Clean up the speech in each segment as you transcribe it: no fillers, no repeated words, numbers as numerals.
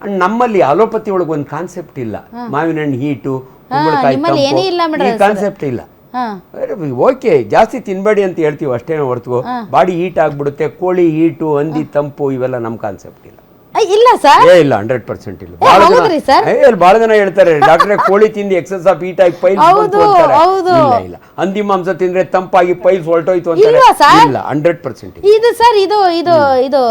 And ನಮ್ಮಲ್ಲಿ allopathy ಒಳಗೆ ಒಂದು ಕಾನ್ಸೆಪ್ಟ್ ಇಲ್ಲ, ಮಾವಿನ ಹಣ್ಣು ಹೀಟು, ಈ ಕಾನ್ಸೆಪ್ಟ್ ಇಲ್ಲ. ಓಕೆ, ಜಾಸ್ತಿ ತಿನ್ಬೇಡಿ ಅಂತ ಹೇಳ್ತೀವಿ ಅಷ್ಟೇ ಹೊರತು ಬಾಡಿ ಹೀಟ್ ಆಗ್ಬಿಡುತ್ತೆ, ಕೋಳಿ ಹೀಟು, ಹಂದಿ ತಂಪು, ಇವೆಲ್ಲ ನಮ್ಮ ಕಾನ್ಸೆಪ್ಟ್ ಇಲ್ಲ. ಇಲ್ಲ ಸರ್, ಇಲ್ಲ 100% ಇಲ್ಲ. ಬಹಳ ಜನ ಹೇಳ್ತಾರೆ ಡಾಕ್ಟ್ರೆ ಕೋಳಿ ತಿಂದು ಎಕ್ಸೆಸ್ ಆಫ್ ಹೀಟ್ ಆಗಿ ಪೈಲ್ಸ್ ಬಂತು ಅಂತಾರೆ. ಇಲ್ಲ, ಹಂದಿ ಮಾಂಸ ತಿಂದ್ರೆ ತಂಪಾಗಿ ಪೈಲ್ಸ್ ಹೊರಟೋಯ್ತು ಅಂತಾರೆ. ಇಲ್ಲ, 100% ಇದು ಸರ್, ಇದು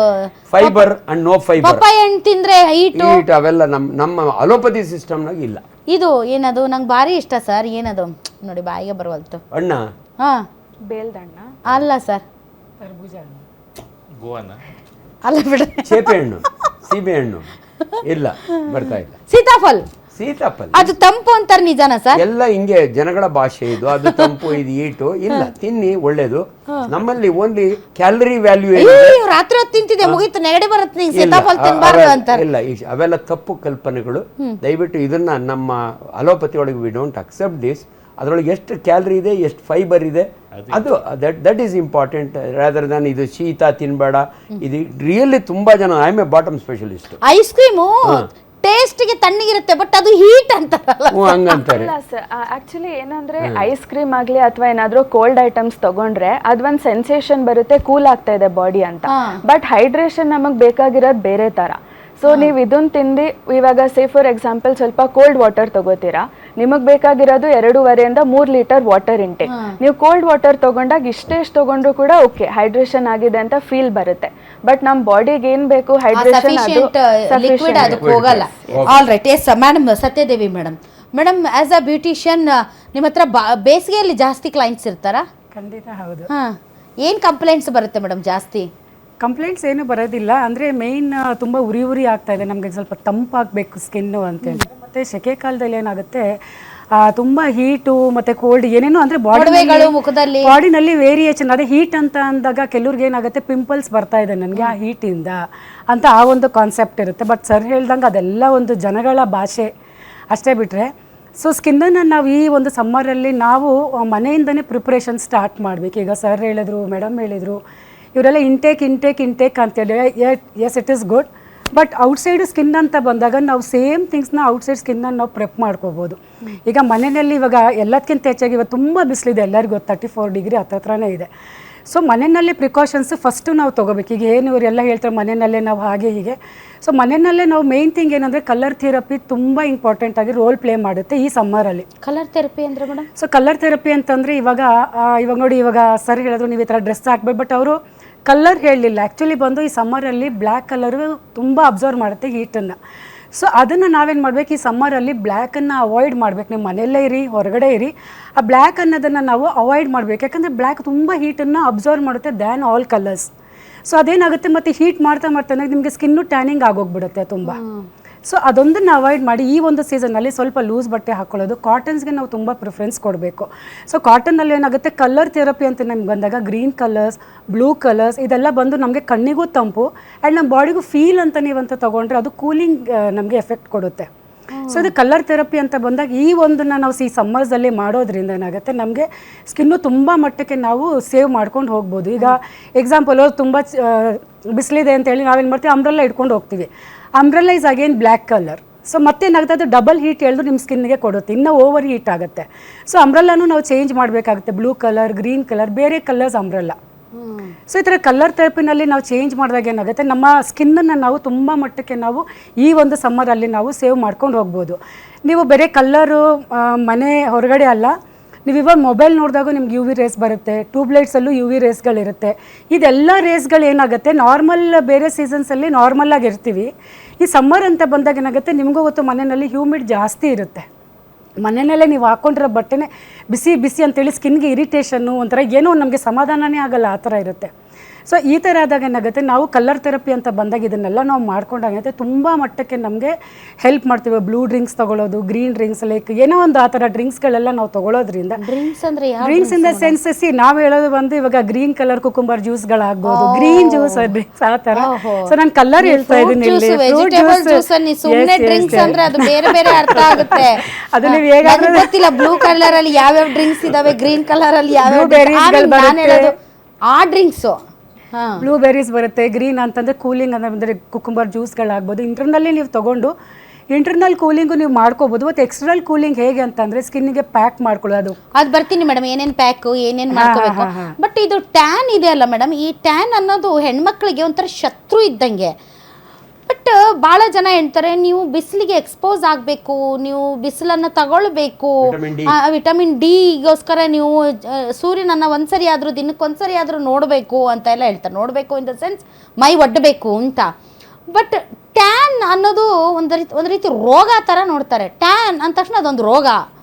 fibre and no fibre. Papaya ಹಣ್ಣು ತಿಂದ್ರೆ ಹೀಟ್ ಅವೆಲ್ಲ ನಮ್ಮ ಅಲೋಪತಿ ಸಿಸ್ಟಮ್ನಾಗ ಇಲ್ಲ. ಇದು ಏನದು ನಂಗೆ ಭಾರಿ ಇಷ್ಟ ಸರ್, ಏನದು ನೋಡಿ ಬಾಯಿಗೆ ಬರವಲ್ತು. ಅಣ್ಣ ಬೇಲ್ದಣ್ಣ ಅಲ್ಲ ಸರ್, ತರ್ಬೂಜ ಹಣ್ಣು, ಗೋವಾನ ಅಲ್ಲ ಬಿಡ್ರಿ, ಸೇಬೆ ಹಣ್ಣು, ಸೀಬೆ ಹಣ್ಣು ಇಲ್ಲ, ಬರ್ತಾ ಇಲ್ಲ. ಸೀತಾಫಲ್, ಅದು ತಂಪು ಅಂತಾರೆ, ನಿಜಾನ ಸರ್? ಎಲ್ಲ ಹಿಂಗೆ ಜನಗಳ ಭಾಷೆ ಇದು. ಅದು ತಂಪು, ಇದು ಹೀಟು. ಇಲ್ಲ, ತಿನ್ನಿ, ಒಳ್ಳೇದು. ನಮ್ಮಲ್ಲಿ ಓನ್ಲಿ ಕ್ಯಾಲರಿ ವ್ಯಾಲ್ಯೂ ರಾತ್ರಿ ಹೊತ್ತು ತಿಂತಿದೆ ಮುಗೀತು, ನೆಗಡಿ ಬರುತ್ತೆ, ಸೀತಾಫಲ್ ತಿನ್ಬಾರ್ದು ಅಂತಾರೆ. ಇಲ್ಲ, ಅವೆಲ್ಲ ತಪ್ಪು ಕಲ್ಪನೆಗಳು. ದಯವಿಟ್ಟು ಇದನ್ನ ನಮ್ಮ ಅಲೋಪತಿ ಒಳಗೆ ವಿ ಡೋಂಟ್ ಅಕ್ಸೆಪ್ಟ್ ದಿಸ್. ಅದರೊಳಗೆ ಎಷ್ಟು ಕ್ಯಾಲರಿ ಇದೆ, ಎಷ್ಟು ಫೈಬರ್ ಇದೆ, ಅದು that is important rather than ಇದು ಶೀತ ತಿನ್ಬೇಡ. ಇದು ರಿಯಲಿ ತುಂಬಾ ಜನ, I am a bottom specialist. Ice cream ಟೇಸ್ಟ್ಗೆ ತಣ್ಣಗಿರುತ್ತೆ, ಬಟ್ ಅದು ಹೀಟ್ ಅಂತಾರಲ್ಲ, ಹಂಗಂತಾರೆ. ಆಕ್ಚುಲಿ ಏನಂದ್ರೆ ಐಸ್ ಕ್ರೀಮ್ ಆಗ್ಲಿ ಅಥವಾ ಏನಾದ್ರೂ ಕೋಲ್ಡ್ ಐಟಮ್ಸ್ ತಗೊಂಡ್ರೆ ಅದೊಂದು ಸೆನ್ಸೇಷನ್ ಬರುತ್ತೆ, ಕೂಲ್ ಆಗ್ತಾ ಇದೆ ಬಾಡಿ ಅಂತ. ಬಟ್ ಹೈಡ್ರೇಷನ್ ನಮಗ್ ಬೇಕಾಗಿರೋದು ಬೇರೆ ತರ. ಸೊ ನೀವು ಇದನ್ನ ತಿಂದು ಇವಾಗ ಸೇ ಫಾರ್ ಎಕ್ಸಾಂಪಲ್ ಸ್ವಲ್ಪ ಕೋಲ್ಡ್ ವಾಟರ್ ತಗೋತೀರಾ, ನಿಮಗ್ ಬೇಕಾಗಿರೋದು 2.5 to 3 ಲೀಟರ್ ವಾಟರ್ ಇಂಟೇಕ್. ನೀವು ಕೋಲ್ಡ್ ವಾಟರ್ ತಗೊಂಡಾಗ ಇಷ್ಟೆಷ್ಟು ತಗೊಂಡ್ರು ಕೂಡ ಓಕೆ ಹೈಡ್ರೇಷನ್ ಆಗಿದೆ ಅಂತ ಫೀಲ್ ಬರುತ್ತೆ. ಬಟ್ ನಮ್ ಬಾಡಿಗೆ ಏನ್ ಬೇಕು ಹೈಡ್ರೇಷನ್, ಅದು ಹೋಗಲ್ಲ. All right, yes madam Satyadevi madam as a beautician ನಿಮ್ಮ ಹತ್ರ ಬೇಸಿಗೆಯಲ್ಲಿ ಜಾಸ್ತಿ ಕ್ಲೈಂಟ್ಸ್ ಇರ್ತಾರಾ? ಖಂಡಿತ ಹೌದು. ಏನ್ ಕಂಪ್ಲೇಂಟ್ಸ್ ಬರುತ್ತೆ ಮೇಡಮ್ ಜಾಸ್ತಿ? ಕಂಪ್ಲೇಂಟ್ಸ್ ಏನು ಬರೋದಿಲ್ಲ, ಅಂದರೆ ಮೇಯ್ನ್ ತುಂಬ ಉರಿ ಆಗ್ತಾ ಇದೆ, ನಮಗೆ ಸ್ವಲ್ಪ ತಂಪಾಗಬೇಕು ಸ್ಕಿನ್ನು ಅಂತೇಳಿ. ಮತ್ತು ಸೆಕೆ ಕಾಲದಲ್ಲಿ ಏನಾಗುತ್ತೆ, ತುಂಬ ಹೀಟು ಮತ್ತು ಕೋಲ್ಡ್ ಏನೇನೋ ಅಂದರೆ ಬಾಡಿನಲ್ಲಿ ವೇರಿಯೇಷನ್. ಅದೇ ಹೀಟ್ ಅಂತ ಅಂದಾಗ ಕೆಲವ್ರಿಗೆ ಏನಾಗುತ್ತೆ, ಪಿಂಪಲ್ಸ್ ಬರ್ತಾ ಇದೆ ನನಗೆ ಆ ಹೀಟಿಂದ ಅಂತ ಆ ಒಂದು ಕಾನ್ಸೆಪ್ಟ್ ಇರುತ್ತೆ. ಬಟ್ ಸರ್ ಹೇಳ್ದಂಗೆ ಅದೆಲ್ಲ ಒಂದು ಜನಗಳ ಭಾಷೆ ಅಷ್ಟೇ ಬಿಟ್ಟರೆ. ಸೊ ಸ್ಕಿನ್ನನ್ನು ನಾವು ಈ ಒಂದು ಸಮ್ಮರಲ್ಲಿ ನಾವು ಮನೆಯಿಂದನೇ ಪ್ರಿಪ್ರೇಷನ್ ಸ್ಟಾರ್ಟ್ ಮಾಡಬೇಕು. ಈಗ ಸರ್ ಹೇಳಿದ್ರು, ಮೇಡಮ್ ಹೇಳಿದರು, ಇವರೆಲ್ಲ ಇಂಟೇಕ್ ಅಂತೇಳಿ, yes it is good. But outside skin ಅಂತ ಬಂದಾಗ ನಾವು ಸೇಮ್ ಥಿಂಗ್ಸ್ನ ಔಟ್ಸೈಡ್ ಸ್ಕಿನ್ನನ್ನು ನಾವು ಪ್ರೆಪ್ ಮಾಡ್ಕೋಬೋದು. ಈಗ ಮನೆಯಲ್ಲಿ ಇವಾಗ ಎಲ್ಲದಕ್ಕಿಂತ ಹೆಚ್ಚಾಗಿ ಇವಾಗ ತುಂಬ ಬಿಸಿಲಿದೆ, ಎಲ್ಲರಿಗೂ 34 ಡಿಗ್ರಿ ಹತ್ರನೇ ಇದೆ. ಸೊ ಮನೆಯಲ್ಲೇ ಪ್ರಿಕಾಷನ್ಸ್ ಫಸ್ಟು ನಾವು ತೊಗೋಬೇಕು. ಈಗ ಏನು ಇವರೆಲ್ಲ ಹೇಳ್ತಾರೆ ಮನೆಯಲ್ಲೇ ನಾವು ಹಾಗೆ ಹೀಗೆ. ಸೊ ಮನೆಯಲ್ಲೇ ನಾವು ಮೇನ್ ಥಿಂಗ್ ಏನಂದರೆ ಕಲರ್ ಥೆರಪಿ ತುಂಬ ಇಂಪಾರ್ಟೆಂಟ್ ಆಗಿ ರೋಲ್ ಪ್ಲೇ ಮಾಡುತ್ತೆ ಈ ಸಮ್ಮರಲ್ಲಿ. ಕಲರ್ ಥೆರಪಿ ಅಂದರೆ ಮೇಡಮ್? ಸೊ ಕಲರ್ ಥೆರಪಿ ಅಂತಂದರೆ ಇವಾಗ ನೋಡಿ, ಇವಾಗ ಸರ್ ಹೇಳಿದ್ರು ನೀವು ಈ ಥರ ಡ್ರೆಸ್ ಹಾಕ್ಬೇಕು, ಬಟ್ ಅವರು ಕಲರ್ ಹೇಳಲಿಲ್ಲ. ಆ್ಯಕ್ಚುಲಿ ಬಂದು ಈ ಸಮ್ಮರಲ್ಲಿ ಬ್ಲ್ಯಾಕ್ ಕಲರು ತುಂಬ ಅಬ್ಸರ್ವ್ ಮಾಡುತ್ತೆ ಹೀಟನ್ನು. ಸೊ ಅದನ್ನು ನಾವೇನು ಮಾಡಬೇಕು, ಈ ಸಮ್ಮರಲ್ಲಿ ಬ್ಲ್ಯಾಕನ್ನು ಅವಾಯ್ಡ್ ಮಾಡಬೇಕು. ನೀವು ಮನೆಯಲ್ಲೇ ಇರಿ, ಹೊರಗಡೆ ಇರಿ, ಆ ಬ್ಲ್ಯಾಕ್ ಅನ್ನೋದನ್ನು ನಾವು ಅವಾಯ್ಡ್ ಮಾಡಬೇಕು. ಯಾಕಂದರೆ ಬ್ಲ್ಯಾಕ್ ತುಂಬ ಹೀಟನ್ನು ಅಬ್ಸರ್ವ್ ಮಾಡುತ್ತೆ ದ್ಯಾನ್ ಆಲ್ ಕಲರ್ಸ್. ಸೊ ಅದೇನಾಗುತ್ತೆ, ಮತ್ತು ಹೀಟ್ ಮಾಡ್ತಾ ನಿಮಗೆ ಸ್ಕಿನ್ನು ಟ್ಯಾನಿಂಗ್ ಆಗೋಗ್ಬಿಡುತ್ತೆ ತುಂಬ. ಸೊ ಅದೊಂದನ್ನು ಅವಾಯ್ಡ್ ಮಾಡಿ ಈ ಒಂದು ಸೀಸನ್ನಲ್ಲಿ ಸ್ವಲ್ಪ ಲೂಸ್ ಬಟ್ಟೆ ಹಾಕ್ಕೊಳ್ಳೋದು. ಕಾಟನ್ಸ್ಗೆ ನಾವು ತುಂಬ ಪ್ರಿಫರೆನ್ಸ್ ಕೊಡಬೇಕು. ಸೊ ಕಾಟನ್ನಲ್ಲಿ ಏನಾಗುತ್ತೆ, ಕಲರ್ ಥೆರಪಿ ಅಂತ ನಮ್ಗೆ ಬಂದಾಗ ಗ್ರೀನ್ ಕಲರ್ಸ್, ಬ್ಲೂ ಕಲರ್ಸ್ ಇದೆಲ್ಲ ಬಂದು ನಮಗೆ ಕಣ್ಣಿಗೂ ತಂಪು ಆ್ಯಂಡ್ ನಮ್ಮ ಬಾಡಿಗೂ ಫೀಲ್ ಅಂತ ನೀವಂತ ತೊಗೊಂಡ್ರೆ ಅದು ಕೂಲಿಂಗ್ ನಮಗೆ ಎಫೆಕ್ಟ್ ಕೊಡುತ್ತೆ. ಸೊ ಇದು ಕಲರ್ ಥೆರಪಿ ಅಂತ ಬಂದಾಗ ಈ ಒಂದನ್ನು ನಾವು ಈ ಸಮ್ಮರ್ಸಲ್ಲಿ ಮಾಡೋದ್ರಿಂದ ಏನಾಗುತ್ತೆ, ನಮಗೆ ಸ್ಕಿನ್ನು ತುಂಬ ಮಟ್ಟಕ್ಕೆ ನಾವು ಸೇವ್ ಮಾಡ್ಕೊಂಡು ಹೋಗ್ಬೋದು. ಈಗ ಎಕ್ಸಾಂಪಲ್ ತುಂಬ ಬಿಸಿಲಿದೆ ಅಂತೇಳಿ ನಾವೇನು ಮಾಡ್ತೀವಿ, ಅಂಬ್ರೆಲ್ಲ ಇಟ್ಕೊಂಡು ಹೋಗ್ತೀವಿ. Umbrella is again black colour. So ಮತ್ತೇನಾಗುತ್ತೆ, ಅದು ಡಬಲ್ ಹೀಟ್ ಹೇಳಿದ್ರು ನಿಮ್ಮ ಸ್ಕಿನ್ಗೆ ಕೊಡುತ್ತೆ, ಇನ್ನೂ ಓವರ್ ಹೀಟ್ ಆಗುತ್ತೆ. ಸೊ ಅಂಬ್ರೆಲ್ಲಾನು ನಾವು ಚೇಂಜ್ ಮಾಡಬೇಕಾಗುತ್ತೆ, ಬ್ಲೂ ಕಲರ್, ಗ್ರೀನ್ ಕಲರ್, ಬೇರೆ ಕಲರ್ಸ್ ಅಂಬ್ರೆಲ್ಲ. ಸೊ ಈ ಥರ ಕಲರ್ ಥೆರಪಿನಲ್ಲಿ ನಾವು ಚೇಂಜ್ ಮಾಡಿದಾಗ ಏನಾಗುತ್ತೆ, ನಮ್ಮ ಸ್ಕಿನ್ನನ್ನು ನಾವು ತುಂಬ ಮಟ್ಟಕ್ಕೆ ನಾವು ಈ ಒಂದು ಸಮ್ಮರಲ್ಲಿ ನಾವು ಸೇವ್ ಮಾಡ್ಕೊಂಡು ಹೋಗ್ಬೋದು. ನೀವು ಬೇರೆ ಕಲ್ಲರು ಮನೆ ಹೊರಗಡೆ ಅಲ್ಲ, ನೀವು ಇವಾಗ ಮೊಬೈಲ್ ನೋಡಿದಾಗ ನಿಮ್ಗೆ ಯು ವಿ ರೇಸ್ ಬರುತ್ತೆ, ಟ್ಯೂಬ್ಲೈಟ್ಸಲ್ಲೂ ಯು ವಿ ರೇಸ್ಗಳಿರುತ್ತೆ. ಇದೆಲ್ಲ ರೇಸ್ಗಳು ಏನಾಗುತ್ತೆ, ನಾರ್ಮಲ್ ಬೇರೆ ಸೀಸನ್ಸಲ್ಲಿ ನಾರ್ಮಲಾಗಿ ಇರ್ತೀವಿ. ಈ ಸಮ್ಮರ್ ಅಂತ ಬಂದಾಗ ಏನಾಗುತ್ತೆ, ನಿಮಗೂ ಗೊತ್ತು ಮನೆಯಲ್ಲಿ ಹ್ಯೂಮಿಡ್ ಜಾಸ್ತಿ ಇರುತ್ತೆ. ಮನೆಯಲ್ಲೇ ನೀವು ಹಾಕ್ಕೊಂಡಿರೋ ಬಟ್ಟೆನೇ ಬಿಸಿ ಅಂತೇಳಿ ಸ್ಕಿನ್ಗೆ ಇರಿಟೇಷನ್ನು, ಒಂಥರ ಏನೋ ನಮಗೆ ಸಮಾಧಾನನೇ ಆಗಲ್ಲ, ಆ ಥರ ಇರುತ್ತೆ. ಸೊ ಈ ಥರ ಆದಾಗ ಏನಾಗುತ್ತೆ, ನಾವು ಕಲರ್ ಥೆರಪಿ ಅಂತ ಬಂದಾಗ ಇದನ್ನೆಲ್ಲ ನಾವು ಮಾಡ್ಕೊಂಡಾಗತ್ತೆ ತುಂಬ ಮಟ್ಟಕ್ಕೆ ನಮಗೆ ಹೆಲ್ಪ್ ಮಾಡ್ತೀವಿ. ಬ್ಲೂ ಡ್ರಿಂಕ್ಸ್ ತೊಗೊಳ್ಳೋದು, ಗ್ರೀನ್ ಡ್ರಿಂಕ್ಸ್, ಲೈಕ್ ಏನೋ ಒಂದು ಆ ಥರ ಡ್ರಿಂಕ್ಸ್ಗಳೆಲ್ಲ ನಾವು ತೊಗೊಳೋದ್ರಿಂದ. ಡ್ರಿಂಕ್ಸ್ ಇನ್ ದ ಸೆನ್ಸ್ ನಾವು ಹೇಳೋದು ಬಂದು ಇವಾಗ ಗ್ರೀನ್ ಕಲರ್ ಕುಕುಂಬರ್ ಜ್ಯೂಸ್ಗಳಾಗ್ಬೋದು, ಗ್ರೀನ್ ಜ್ಯೂಸ್ ಡ್ರಿಂಕ್ಸ್ ಆ ಥರ. ಸೊ ನಾನು ಕಲರ್ ಹೇಳ್ತಾ ಇದ್ದೀನಿ ಇಲ್ಲಿ, ಅದು ನೀವು ಹೇಗಾಗುತ್ತೆ, ಬ್ಲೂ ಕಲರ್ ಅಲ್ಲಿ ಯಾವ್ಯಾವ ಡ್ರಿಂಕ್ಸ್ ಇದಾವೆ, ಗ್ರೀನ್ ಕಲರ್ ಅಲ್ಲಿ ಯಾವ್ಯಾವ ಆ ಡ್ರಿಂಕ್ಸ್ ಬ್ಲೂಬೆರೀಸ್ ಬರುತ್ತೆ. ಗ್ರೀನ್ ಅಂತಂದರೆ ಕೂಲಿಂಗ್ ಅಂದರೆ ಕುಕುಂಬರ್ ಜ್ಯೂಸ್ಗಳಾಗ್ಬೋದು. ಇಂಟರ್ನಲ್ಲಿ ನೀವು ತೊಗೊಂಡು ಇಂಟರ್ನಲ್ ಕೂಲಿಂಗು ನೀವು ಮಾಡ್ಕೋಬೋದು. ಮತ್ತು ಎಕ್ಸ್ಟರ್ನಲ್ ಕೂಲಿಂಗ್ ಹೇಗೆ ಅಂತಂದರೆ ಸ್ಕಿನ್ನಿಗೆ ಪ್ಯಾಕ್ ಮಾಡ್ಕೊಳ್ಳೋದು. ಅದು ಬರ್ತೀನಿ ಮೇಡಮ್, ಏನೇನು ಪ್ಯಾಕು ಏನೇನು ಮಾಡ್ಕೋಬೇಕು. ಬಟ್ ಇದು ಟ್ಯಾನ್ ಇದೆ ಅಲ್ಲ ಮೇಡಮ್, ಈ ಟ್ಯಾನ್ ಅನ್ನೋದು ಹೆಣ್ಮಕ್ಳಿಗೆ ಒಂಥರ ಶತ್ರು ಇದ್ದಂಗೆ. ಬಟ್ ಭಾಳ ಜನ ಹೇಳ್ತಾರೆ ನೀವು ಬಿಸಿಲಿಗೆ ಎಕ್ಸ್ಪೋಸ್ ಆಗಬೇಕು, ನೀವು ಬಿಸಿಲನ್ನು ತಗೊಳ್ಬೇಕು, ವಿಟಮಿನ್ ಡಿಗೋಸ್ಕರ ನೀವು ಸೂರ್ಯನನ್ನು ಒಂದ್ಸರಿ ಆದರೂ ದಿನಕ್ಕೊಂದ್ಸರಿ ಆದರೂ ನೋಡಬೇಕು ಅಂತ ಎಲ್ಲ ಹೇಳ್ತಾರೆ. ನೋಡಬೇಕು ಇನ್ ದ ಸೆನ್ಸ್ ಮೈ ಒಡ್ಡಬೇಕು ಅಂತ. ಬಟ್ ಟ್ಯಾನ್ ಅನ್ನೋದು ಒಂದು ರೀತಿ ರೋಗ ಥರ ನೋಡ್ತಾರೆ. ಟ್ಯಾನ್ ಅಂದ ತಕ್ಷಣ ಅದೊಂದು ರೋಗ.